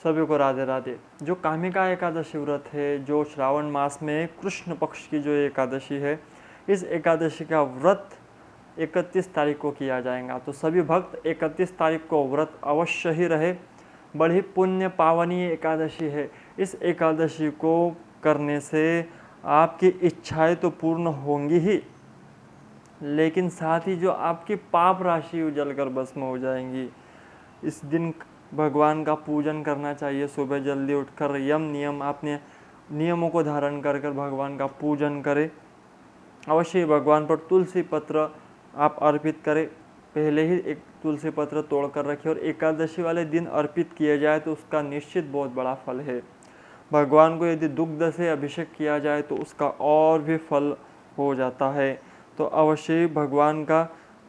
सभी को राधे राधे। जो कामिका एकादशी व्रत है, जो श्रावण मास में कृष्ण पक्ष की जो एकादशी है, इस एकादशी का व्रत 31 तारीख को किया जाएगा। तो सभी भक्त 31 तारीख को व्रत अवश्य ही रहे। बड़ी पुण्य पावनी एकादशी है। इस एकादशी को करने से आपकी इच्छाएं तो पूर्ण होंगी ही, लेकिन साथ ही जो आपकी पाप राशि उजल कर भस्म हो जाएंगी। इस दिन भगवान का पूजन करना चाहिए। सुबह जल्दी उठकर यम नियम आपने नियमों को धारण कर कर भगवान का पूजन करें। अवश्य ही भगवान पर तुलसी पत्र आप अर्पित करें। पहले ही एक तुलसी पत्र तोड़ कर रखें और एकादशी वाले दिन अर्पित किया जाए तो उसका निश्चित बहुत बड़ा फल है। भगवान को यदि दुग्ध से अभिषेक किया जाए तो उसका और भी फल हो जाता है। तो अवश्य ही भगवान का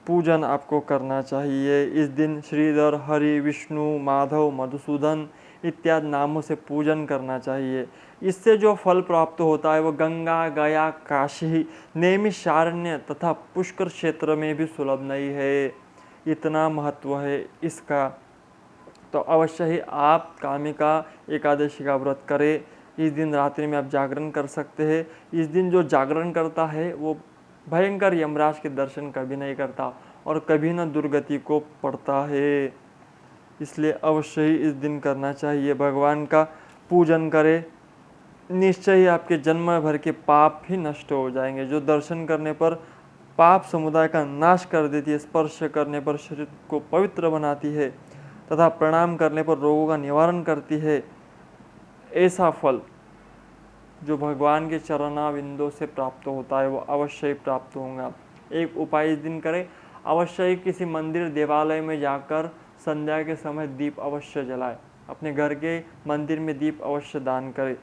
पूजन आपको करना चाहिए। इस दिन श्रीधर, हरि, विष्णु, माधव, मधुसूदन इत्यादि नामों से पूजन करना चाहिए। इससे जो फल प्राप्त होता है वह गंगा, गया, काशी, नैमिषारण्य तथा पुष्कर क्षेत्र में भी सुलभ नहीं है। इतना महत्व है इसका। तो अवश्य ही आप कामिका एकादशी का व्रत करें। इस दिन रात्रि में आप जागरण कर सकते हैं। इस दिन जो जागरण करता है वो भयंकर यमराज के दर्शन कभी नहीं करता और कभी न दुर्गति को पड़ता है। इसलिए अवश्य ही इस दिन करना चाहिए। भगवान का पूजन करें, निश्चय ही आपके जन्म भर के पाप ही नष्ट हो जाएंगे। जो दर्शन करने पर पाप समुदाय का नाश कर देती है, स्पर्श करने पर शरीर को पवित्र बनाती है तथा प्रणाम करने पर रोगों का निवारण करती है, ऐसा फल जो भगवान के चरणाविंदों से प्राप्त होता है वो अवश्य ही प्राप्त होगा। एक उपाय इस दिन करें, अवश्य ही किसी मंदिर देवालय में जाकर संध्या के समय दीप अवश्य जलाएं। अपने घर के मंदिर में दीप अवश्य दान करें।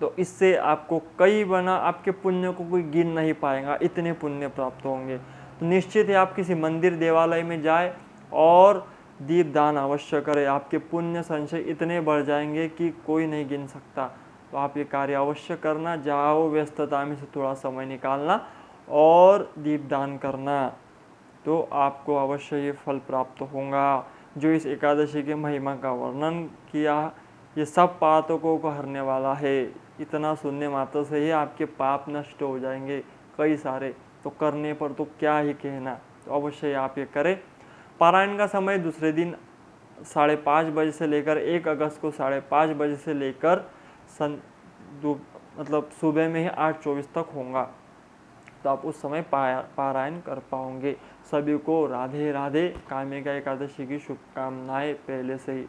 तो इससे आपको कई गुना आपके पुण्य को कोई गिन नहीं पाएगा, इतने पुण्य प्राप्त होंगे। तो निश्चित है आप किसी मंदिर देवालय में जाए और दीप दान अवश्य करें। आपके पुण्य संचय इतने बढ़ जाएंगे कि कोई नहीं गिन सकता। तो आप ये कार्य अवश्य करना। जाओ, व्यस्तता में से थोड़ा समय निकालना और दीप दान करना, तो आपको अवश्य ये फल प्राप्त होगा। जो इस एकादशी के महिमा का वर्णन किया, ये सब पातकों को हरने वाला है। इतना सुनने मात्र से ही आपके पाप नष्ट हो जाएंगे कई सारे। तो करने पर तो क्या ही कहना। तो अवश्य आप ये करें। पारायण का समय दूसरे दिन 5:30 बजे से लेकर 1 अगस्त को 5:30 बजे से लेकर मतलब सुबह में ही 8:24 तक होगा। तो आप उस समय पारायण कर पाओगे। सभी को राधे राधे। कामिका एकादशी की शुभकामनाएं पहले से ही।